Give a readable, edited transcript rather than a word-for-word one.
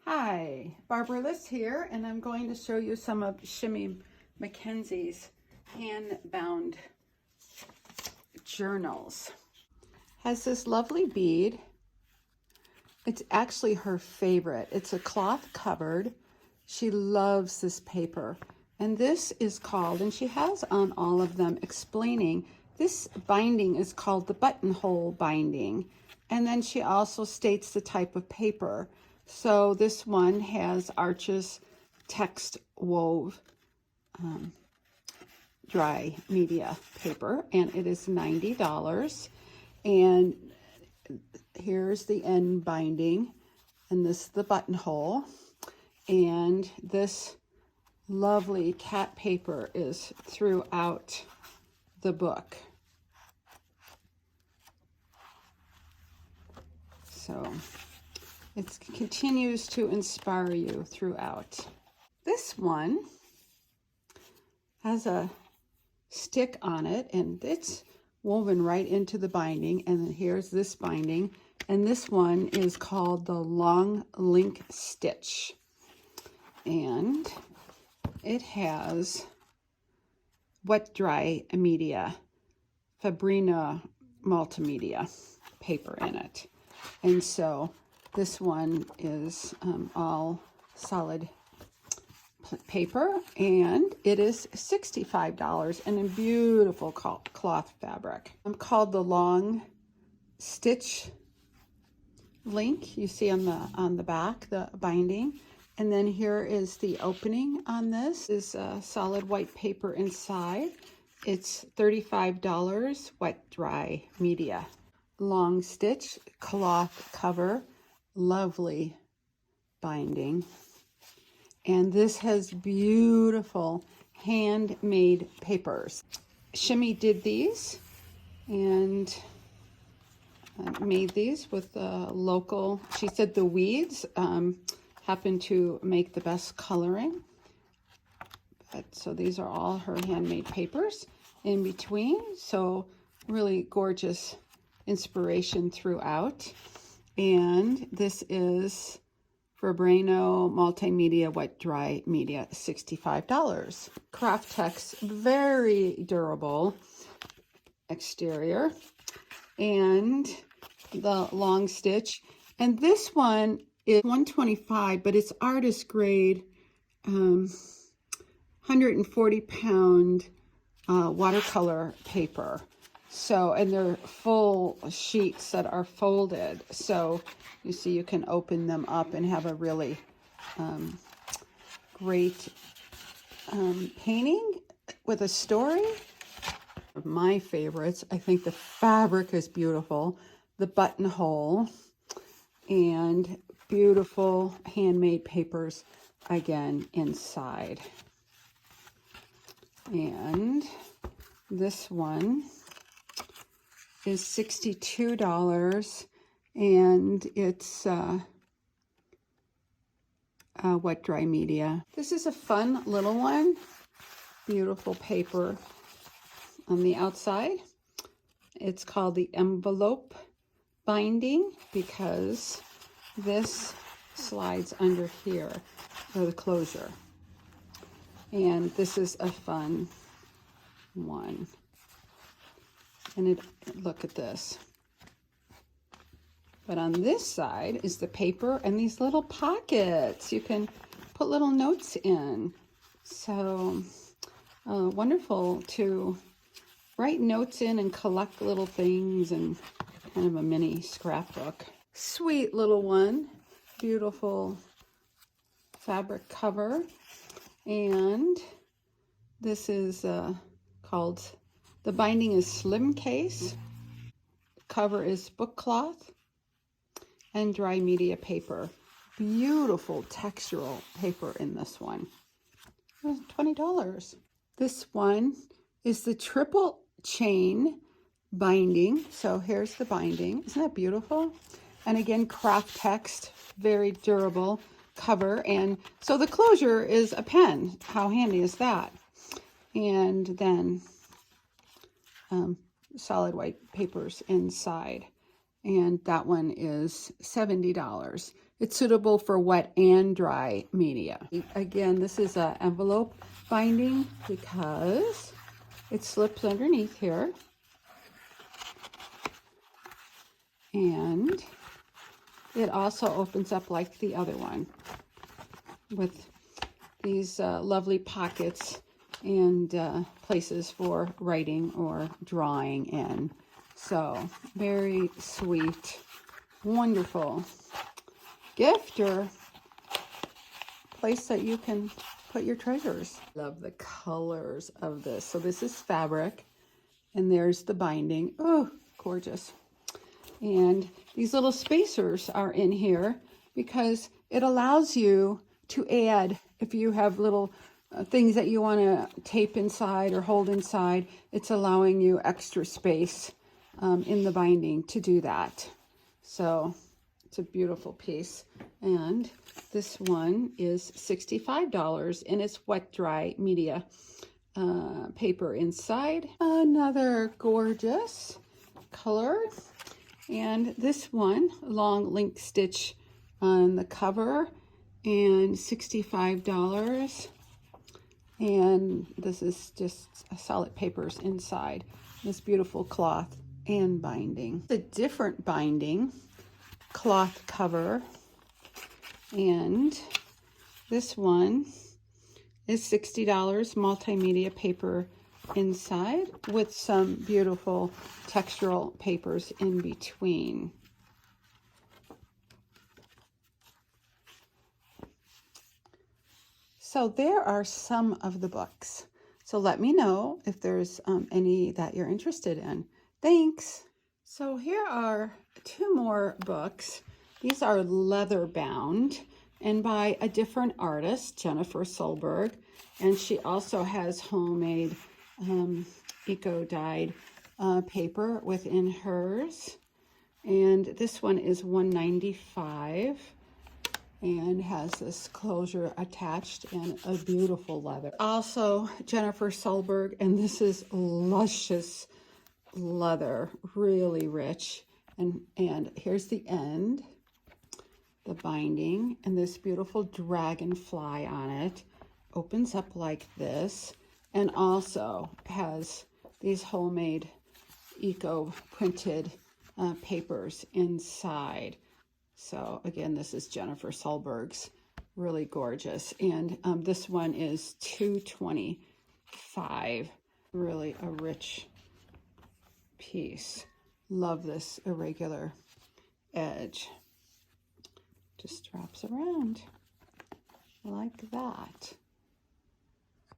Hi, Barbara Liss here, and I'm going to show you some of Shimi McKenzie's hand-bound journals. Has this lovely bead. It's actually her favorite. It's a cloth covered. She loves this paper. And this is called, and she has on all of them explaining, this binding is called the buttonhole binding. And then she also states the type of paper. So this one has Arches text wove dry media paper, and it is $90. And here's the end binding, and this is the buttonhole. And this lovely cat paper is throughout the book. So it continues to inspire you throughout. This one has a stick on it, and it's woven right into the binding. And then here's this binding, and this one is called the long link stitch, and it has wet dry media, Fabrina multimedia paper in it. And so this one is all solid paper, and it is $65 and in beautiful cloth fabric. Called the long stitch link. You see on the back the binding, and then here is the opening on this. Is solid white paper inside. It's $35, wet dry media. Long stitch cloth cover, lovely binding. And this has beautiful handmade papers. Shimi did these and made these with local, she said the weeds happen to make the best coloring. So these are all her handmade papers in between. So really gorgeous inspiration throughout. And this is Fabrina multimedia wet dry media, $65. Craft Text, very durable exterior, and the long stitch. And this one is $125, but it's artist grade, 140 pound watercolor paper. So, and they're full sheets that are folded. So you see you can open them up and have a really great painting with a story. My favorites, I think the fabric is beautiful. The buttonhole and beautiful handmade papers again inside. And this one is $62, and it's wet dry media. This is a fun little one. Beautiful paper on the outside. It's called the envelope binding because this slides under here for the closure. And this is a fun one. And look at this. But on this side is the paper and these little pockets. You can put little notes in. So wonderful to write notes in and collect little things, and kind of a mini scrapbook. Sweet little one. Beautiful fabric cover. And this is called, the binding is slim case. Cover is book cloth and dry media paper. Beautiful textural paper in this one. $20. This one is the triple chain binding. So here's the binding. Isn't that beautiful? And again, craft text, very durable cover. And so the closure is a pen. How handy is that? And then solid white papers inside. And that one is $70. It's suitable for wet and dry media. Again, this is an envelope binding because it slips underneath here. And it also opens up like the other one with these lovely pockets and places for writing or drawing in. So very sweet, wonderful gift or place that you can put your treasures. Love the colors of this. So this is fabric and there's the binding. Oh, gorgeous. And these little spacers are in here because it allows you to add, if you have little things that you want to tape inside or hold inside, it's allowing you extra space in the binding to do that. So it's a beautiful piece. And this one is $65 and it's wet dry media paper inside. Another gorgeous color. And this one, long link stitch on the cover, and $65. And this is just solid papers inside. This beautiful cloth and binding. A different binding, cloth cover. And this one is $60, multimedia paper inside with some beautiful textural papers in between. So there are some of the books. So let me know if there's any that you're interested in. Thanks. So here are two more books. These are leather bound and by a different artist, Jennifer Solberg. And she also has homemade eco-dyed paper within hers. And this one is $195 and has this closure attached and a beautiful leather. Also Jennifer Solberg, and this is luscious leather, really rich. And here's the end, the binding, and this beautiful dragonfly on it. Opens up like this and also has these homemade eco printed papers inside. So again, this is Jennifer Solberg's, really gorgeous. And this one is $225. Really a rich piece. Love this irregular edge. Just wraps around like that.